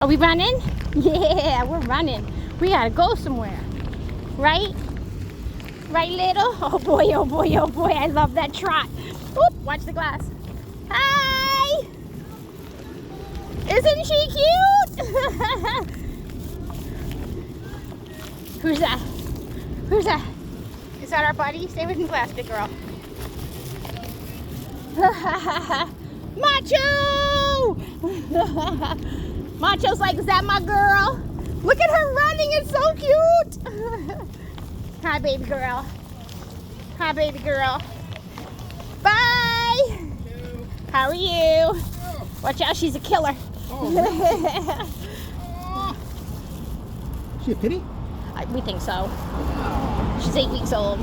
Are we running? Yeah, we're running. We gotta go somewhere. Right? Right, little? Oh boy, oh boy, oh boy. I love that trot. Oop, watch the glass. Hi! Isn't she cute? Who's that? Who's that? Is that our buddy? Stay with me, plastic girl. Macho! Macho's like, is that my girl? Look at her running, it's so cute. Hi, baby girl. Hi, baby girl. Bye. How are you? Watch out, she's a killer. She a kitty? We think so. She's 8 weeks old.